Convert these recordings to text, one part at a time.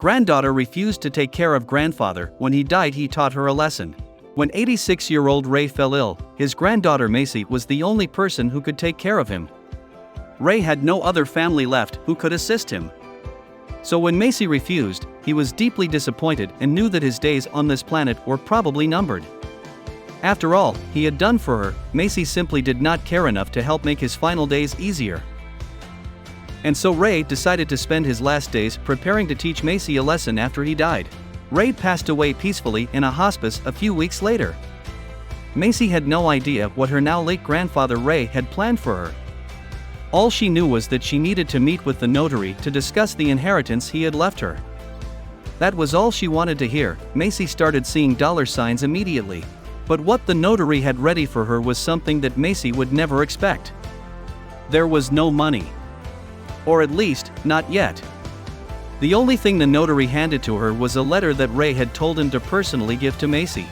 Granddaughter refused to take care of grandfather. When he died, he taught her a lesson. When 86-year-old Ray fell ill, his granddaughter Macy was the only person who could take care of him. Ray had no other family left who could assist him. So when Macy refused, he was deeply disappointed and knew that his days on this planet were probably numbered. After all he had done for her, Macy simply did not care enough to help make his final days easier. And so Ray decided to spend his last days preparing to teach Macy a lesson after he died. Ray passed away peacefully in a hospice a few weeks later. Macy had no idea what her now late grandfather Ray had planned for her. All she knew was that she needed to meet with the notary to discuss the inheritance he had left her. That was all she wanted to hear. Macy started seeing dollar signs immediately. But what the notary had ready for her was something that Macy would never expect. There was no money. Or at least, not yet. The only thing the notary handed to her was a letter that Ray had told him to personally give to Macy.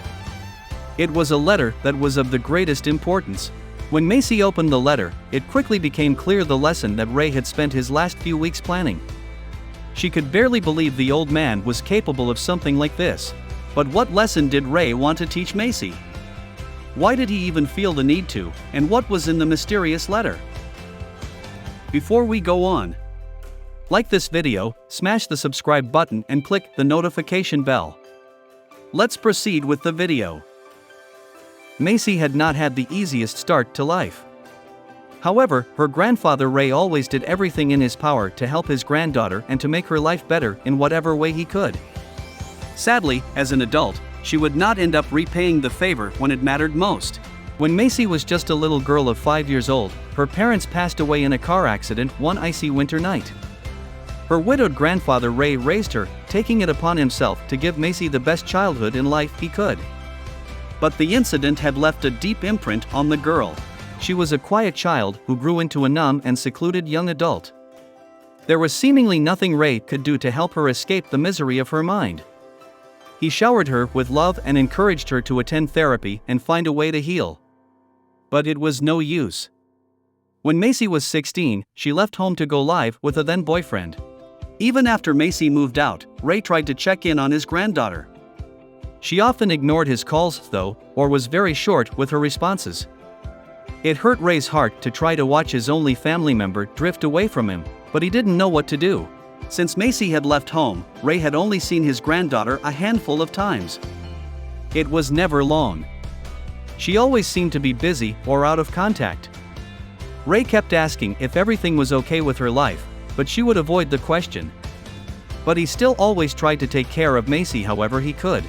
It was a letter that was of the greatest importance. When Macy opened the letter, it quickly became clear the lesson that Ray had spent his last few weeks planning. She could barely believe the old man was capable of something like this. But what lesson did Ray want to teach Macy? Why did he even feel the need to, and what was in the mysterious letter? Before we go on, like this video, smash the subscribe button and click the notification bell. Let's proceed with the video. Macy had not had the easiest start to life. However, her grandfather Ray always did everything in his power to help his granddaughter and to make her life better in whatever way he could. Sadly, as an adult, she would not end up repaying the favor when it mattered most. When Macy was just a little girl of 5 years old, her parents passed away in a car accident one icy winter night. Her widowed grandfather Ray raised her, taking it upon himself to give Macy the best childhood in life he could. But the incident had left a deep imprint on the girl. She was a quiet child who grew into a numb and secluded young adult. There was seemingly nothing Ray could do to help her escape the misery of her mind. He showered her with love and encouraged her to attend therapy and find a way to heal. But it was no use. When Macy was 16, she left home to go live with a then boyfriend. Even after Macy moved out, Ray tried to check in on his granddaughter. She often ignored his calls though, or was very short with her responses. It hurt Ray's heart to try to watch his only family member drift away from him, but he didn't know what to do. Since Macy had left home, Ray had only seen his granddaughter a handful of times. It was never long. She always seemed to be busy or out of contact. Ray kept asking if everything was okay with her life, but she would avoid the question. But he still always tried to take care of Macy however he could.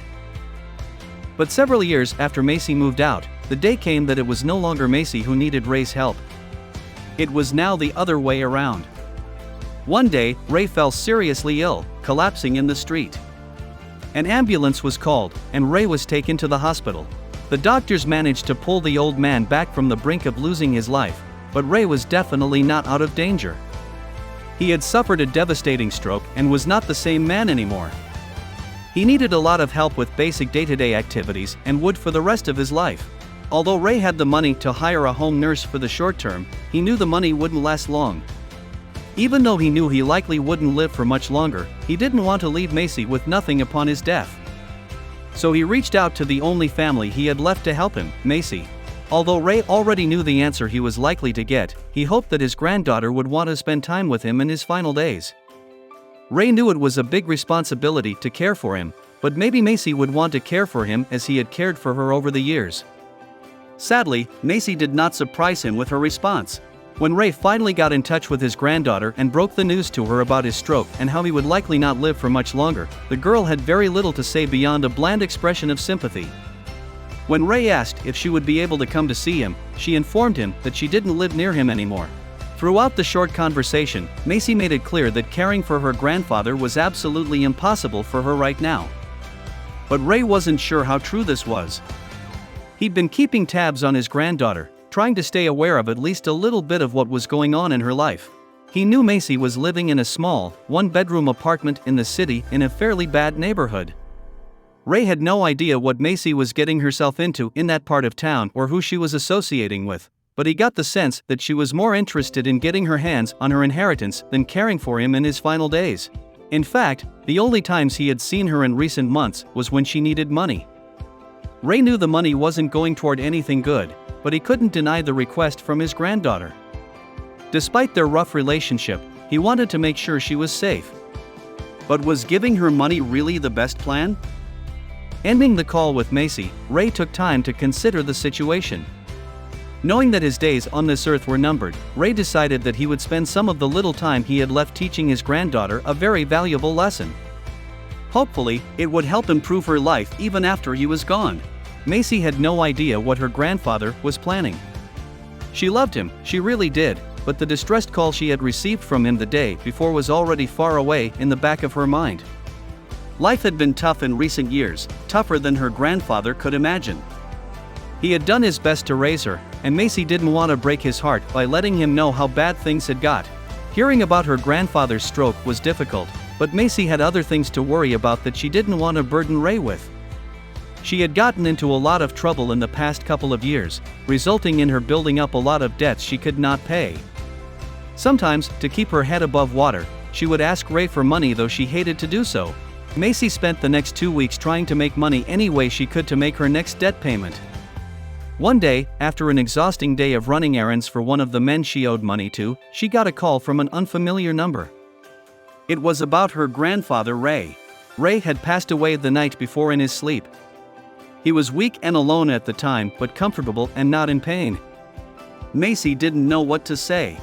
But several years after Macy moved out, the day came that it was no longer Macy who needed Ray's help. It was now the other way around. One day, Ray fell seriously ill, collapsing in the street. An ambulance was called, and Ray was taken to the hospital. The doctors managed to pull the old man back from the brink of losing his life, but Ray was definitely not out of danger. He had suffered a devastating stroke and was not the same man anymore. He needed a lot of help with basic day-to-day activities and would for the rest of his life. Although Ray had the money to hire a home nurse for the short term, he knew the money wouldn't last long. Even though he knew he likely wouldn't live for much longer, he didn't want to leave Macy with nothing upon his death. So he reached out to the only family he had left to help him, Macy. Although Ray already knew the answer he was likely to get, he hoped that his granddaughter would want to spend time with him in his final days. Ray knew it was a big responsibility to care for him, but maybe Macy would want to care for him as he had cared for her over the years. Sadly, Macy did not surprise him with her response. When Ray finally got in touch with his granddaughter and broke the news to her about his stroke and how he would likely not live for much longer, the girl had very little to say beyond a bland expression of sympathy. When Ray asked if she would be able to come to see him, she informed him that she didn't live near him anymore. Throughout the short conversation, Macy made it clear that caring for her grandfather was absolutely impossible for her right now. But Ray wasn't sure how true this was. He'd been keeping tabs on his granddaughter, trying to stay aware of at least a little bit of what was going on in her life. He knew Macy was living in a small, one-bedroom apartment in the city in a fairly bad neighborhood. Ray had no idea what Macy was getting herself into in that part of town or who she was associating with, but he got the sense that she was more interested in getting her hands on her inheritance than caring for him in his final days. In fact, the only times he had seen her in recent months was when she needed money. Ray knew the money wasn't going toward anything good, but he couldn't deny the request from his granddaughter. Despite their rough relationship, he wanted to make sure she was safe. But was giving her money really the best plan? Ending the call with Macy, Ray took time to consider the situation. Knowing that his days on this earth were numbered, Ray decided that he would spend some of the little time he had left teaching his granddaughter a very valuable lesson. Hopefully, it would help improve her life even after he was gone. Macy had no idea what her grandfather was planning. She loved him, she really did, but the distressed call she had received from him the day before was already far away in the back of her mind. Life had been tough in recent years, tougher than her grandfather could imagine. He had done his best to raise her, and Macy didn't want to break his heart by letting him know how bad things had got. Hearing about her grandfather's stroke was difficult, but Macy had other things to worry about that she didn't want to burden Ray with. She had gotten into a lot of trouble in the past couple of years, resulting in her building up a lot of debts she could not pay. Sometimes, to keep her head above water, she would ask Ray for money, though she hated to do so. Macy spent the next 2 weeks trying to make money any way she could to make her next debt payment. One day, after an exhausting day of running errands for one of the men she owed money to, she got a call from an unfamiliar number. It was about her grandfather Ray. Ray had passed away the night before in his sleep. He was weak and alone at the time, but comfortable and not in pain. Macy didn't know what to say.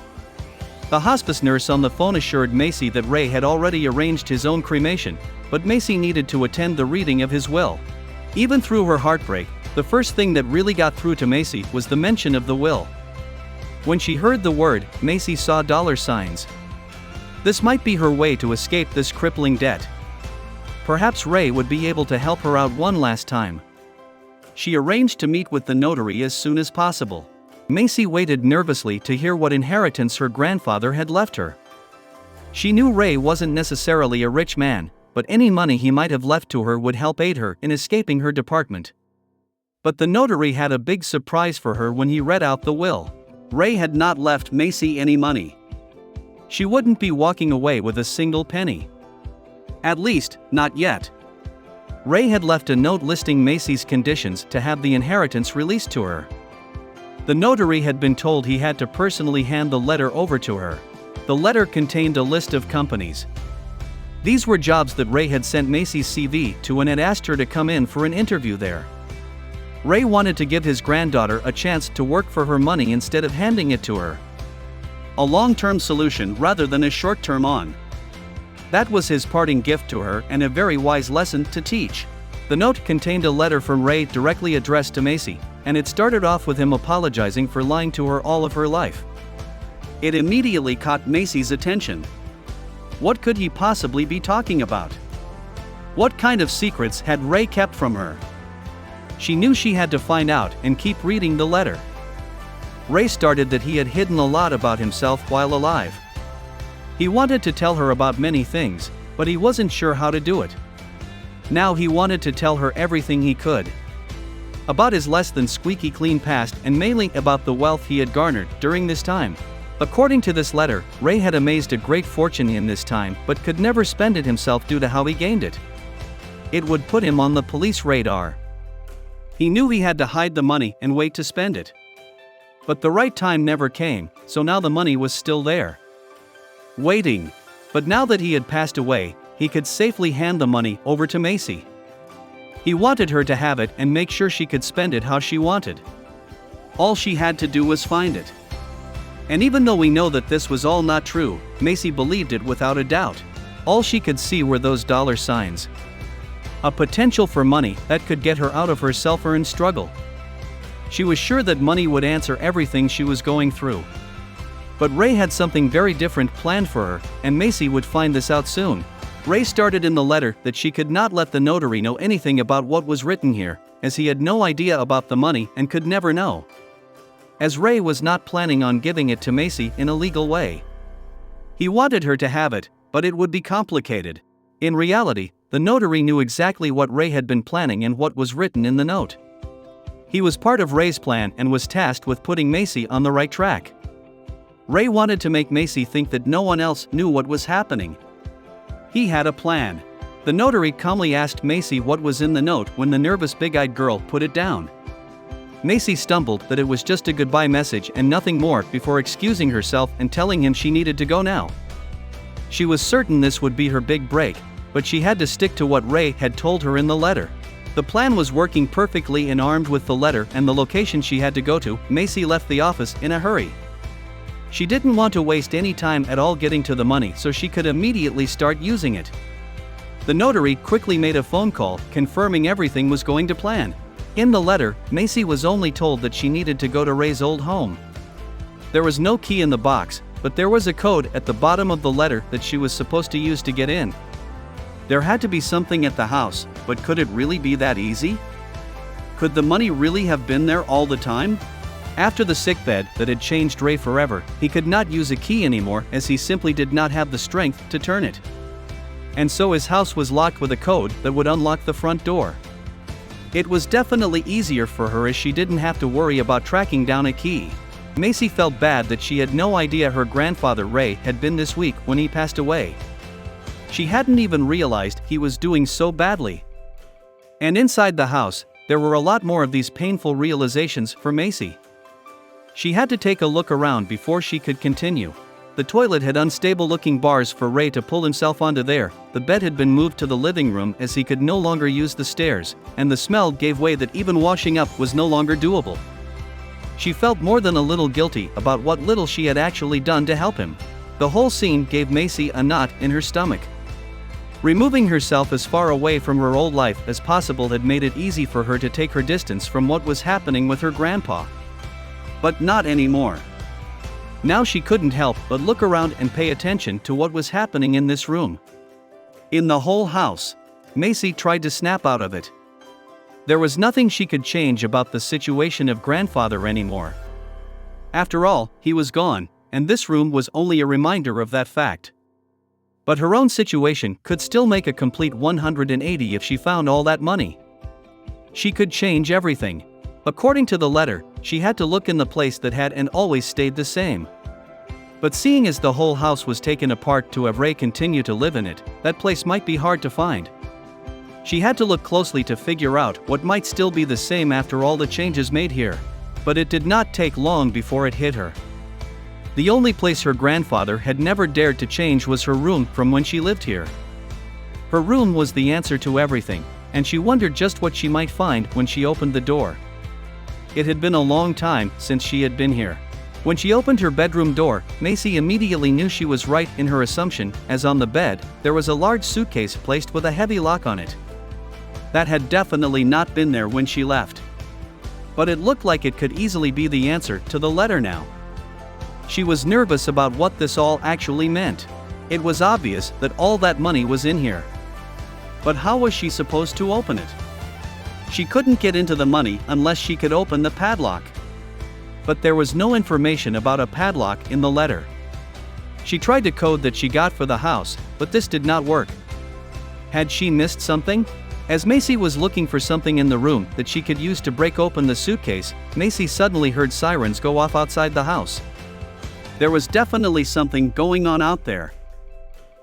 The hospice nurse on the phone assured Macy that Ray had already arranged his own cremation, but Macy needed to attend the reading of his will. Even through her heartbreak, the first thing that really got through to Macy was the mention of the will. When she heard the word, Macy saw dollar signs. This might be her way to escape this crippling debt. Perhaps Ray would be able to help her out one last time. She arranged to meet with the notary as soon as possible. Macy waited nervously to hear what inheritance her grandfather had left her. She knew Ray wasn't necessarily a rich man, but any money he might have left to her would help aid her in escaping her department. But the notary had a big surprise for her when he read out the will. Ray had not left Macy any money. She wouldn't be walking away with a single penny. At least, not yet. Ray had left a note listing Macy's conditions to have the inheritance released to her. The notary had been told he had to personally hand the letter over to her. The letter contained a list of companies. These were jobs that Ray had sent Macy's CV to and had asked her to come in for an interview there. Ray wanted to give his granddaughter a chance to work for her money instead of handing it to her. A long-term solution rather than a short-term on. That was his parting gift to her and a very wise lesson to teach. The note contained a letter from Ray directly addressed to Macy, and it started off with him apologizing for lying to her all of her life. It immediately caught Macy's attention. What could he possibly be talking about? What kind of secrets had Ray kept from her? She knew she had to find out and keep reading the letter. Ray started that he had hidden a lot about himself while alive. He wanted to tell her about many things, but he wasn't sure how to do it. Now he wanted to tell her everything he could. About his less than squeaky clean past and mainly about the wealth he had garnered during this time. According to this letter, Ray had amassed a great fortune in this time but could never spend it himself due to how he gained it. It would put him on the police radar. He knew he had to hide the money and wait to spend it. But the right time never came, so now the money was still there. Waiting. But now that he had passed away, he could safely hand the money over to Macy. He wanted her to have it and make sure she could spend it how she wanted. All she had to do was find it. And even though we know that this was all not true, Macy believed it without a doubt. All she could see were those dollar signs. A potential for money that could get her out of her self-earned struggle. She was sure that money would answer everything she was going through. But Ray had something very different planned for her, and Macy would find this out soon. Ray started in the letter that she could not let the notary know anything about what was written here, as he had no idea about the money and could never know. As Ray was not planning on giving it to Macy in a legal way. He wanted her to have it, but it would be complicated. In reality, the notary knew exactly what Ray had been planning and what was written in the note. He was part of Ray's plan and was tasked with putting Macy on the right track. Ray wanted to make Macy think that no one else knew what was happening. He had a plan. The notary calmly asked Macy what was in the note when the nervous big-eyed girl put it down. Macy stumbled that it was just a goodbye message and nothing more before excusing herself and telling him she needed to go now. She was certain this would be her big break, but she had to stick to what Ray had told her in the letter. The plan was working perfectly, and armed with the letter and the location she had to go to, Macy left the office in a hurry. She didn't want to waste any time at all getting to the money so she could immediately start using it. The notary quickly made a phone call, confirming everything was going to plan. In the letter, Macy was only told that she needed to go to Ray's old home. There was no key in the box, but there was a code at the bottom of the letter that she was supposed to use to get in. There had to be something at the house, but could it really be that easy? Could the money really have been there all the time? After the sickbed that had changed Ray forever, he could not use a key anymore as he simply did not have the strength to turn it. And so his house was locked with a code that would unlock the front door. It was definitely easier for her as she didn't have to worry about tracking down a key. Macy felt bad that she had no idea her grandfather Ray had been this weak when he passed away. She hadn't even realized he was doing so badly. And inside the house, there were a lot more of these painful realizations for Macy. She had to take a look around before she could continue. The toilet had unstable-looking bars for Ray to pull himself onto there, the bed had been moved to the living room as he could no longer use the stairs, and the smell gave way that even washing up was no longer doable. She felt more than a little guilty about what little she had actually done to help him. The whole scene gave Macy a knot in her stomach. Removing herself as far away from her old life as possible had made it easy for her to take her distance from what was happening with her grandpa. But not anymore. Now she couldn't help but look around and pay attention to what was happening in this room. In the whole house. Macy tried to snap out of it. There was nothing she could change about the situation of grandfather anymore. After all, he was gone, and this room was only a reminder of that fact. But her own situation could still make a complete 180 if she found all that money. She could change everything. According to the letter, she had to look in the place that had and always stayed the same. But seeing as the whole house was taken apart to have Ray continue to live in it, that place might be hard to find. She had to look closely to figure out what might still be the same after all the changes made here. But it did not take long before it hit her. The only place her grandfather had never dared to change was her room from when she lived here. Her room was the answer to everything, and she wondered just what she might find when she opened the door. It had been a long time since she had been here. When she opened her bedroom door, Macy immediately knew she was right in her assumption, as on the bed, there was a large suitcase placed with a heavy lock on it. That had definitely not been there when she left. But it looked like it could easily be the answer to the letter now. She was nervous about what this all actually meant. It was obvious that all that money was in here. But how was she supposed to open it? She couldn't get into the money unless she could open the padlock. But there was no information about a padlock in the letter. She tried the code that she got for the house, but this did not work. Had she missed something? As Macy was looking for something in the room that she could use to break open the suitcase, Macy suddenly heard sirens go off outside the house. There was definitely something going on out there.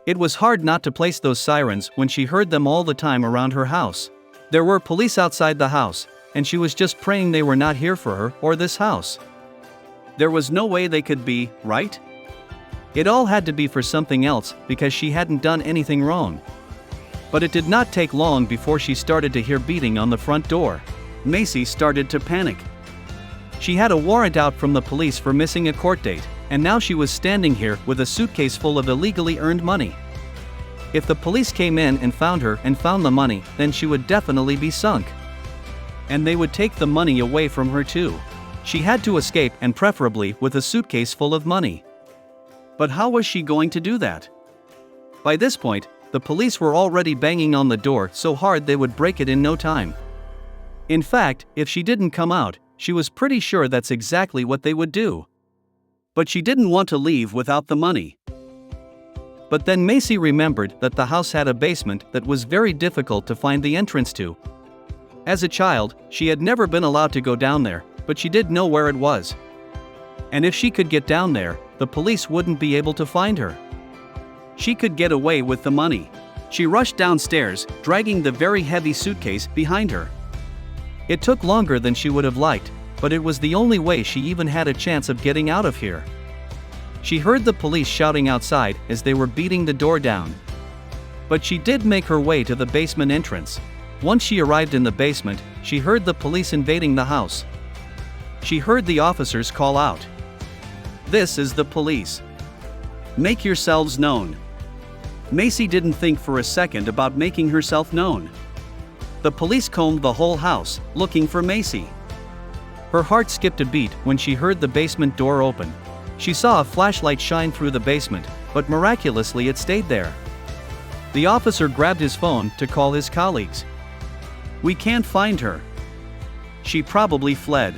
It was hard not to place those sirens when she heard them all the time around her house. There were police outside the house, and she was just praying they were not here for her or this house. There was no way they could be, right? It all had to be for something else because she hadn't done anything wrong. But it did not take long before she started to hear beating on the front door. Macy started to panic. She had a warrant out from the police for missing a court date, and now she was standing here with a suitcase full of illegally earned money. If the police came in and found her and found the money, then she would definitely be sunk. And they would take the money away from her too. She had to escape, and preferably with a suitcase full of money. But how was she going to do that? By this point, the police were already banging on the door so hard they would break it in no time. In fact, if she didn't come out, she was pretty sure that's exactly what they would do. But she didn't want to leave without the money. But then Macy remembered that the house had a basement that was very difficult to find the entrance to. As a child, she had never been allowed to go down there, but she did know where it was. And if she could get down there, the police wouldn't be able to find her. She could get away with the money. She rushed downstairs, dragging the very heavy suitcase behind her. It took longer than she would have liked, but it was the only way she even had a chance of getting out of here. She heard the police shouting outside as they were beating the door down. But she did make her way to the basement entrance. Once she arrived in the basement, she heard the police invading the house. She heard the officers call out, "This is the police. Make yourselves known." Macy didn't think for a second about making herself known. The police combed the whole house, looking for Macy. Her heart skipped a beat when she heard the basement door open. She saw a flashlight shine through the basement, but miraculously it stayed there. The officer grabbed his phone to call his colleagues. "We can't find her. She probably fled."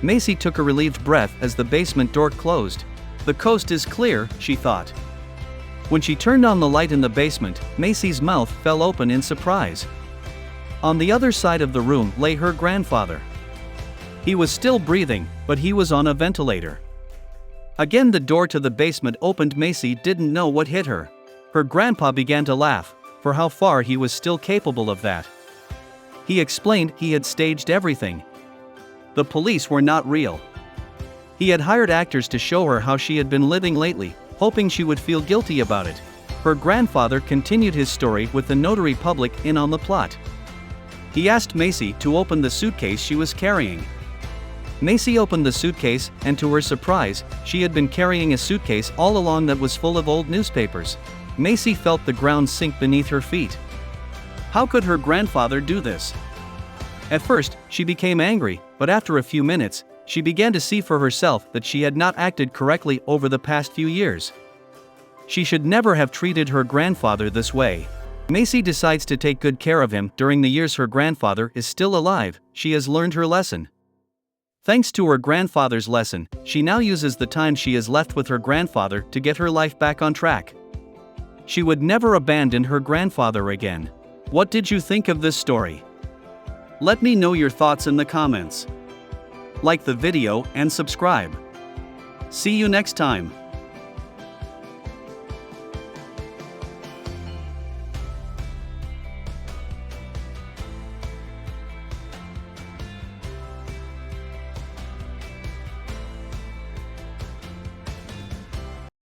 Macy took a relieved breath as the basement door closed. The coast is clear, she thought. When she turned on the light in the basement, Macy's mouth fell open in surprise. On the other side of the room lay her grandfather. He was still breathing, but he was on a ventilator. Again the door to the basement opened. Macy didn't know what hit her. Her grandpa began to laugh, for how far he was still capable of that. He explained he had staged everything. The police were not real. He had hired actors to show her how she had been living lately, hoping she would feel guilty about it. Her grandfather continued his story with the notary public in on the plot. He asked Macy to open the suitcase she was carrying. Macy opened the suitcase, and to her surprise, she had been carrying a suitcase all along that was full of old newspapers. Macy felt the ground sink beneath her feet. How could her grandfather do this? At first, she became angry, but after a few minutes, she began to see for herself that she had not acted correctly over the past few years. She should never have treated her grandfather this way. Macy decides to take good care of him during the years her grandfather is still alive. She has learned her lesson. Thanks to her grandfather's lesson, she now uses the time she is left with her grandfather to get her life back on track. She would never abandon her grandfather again. What did you think of this story? Let me know your thoughts in the comments. Like the video and subscribe. See you next time.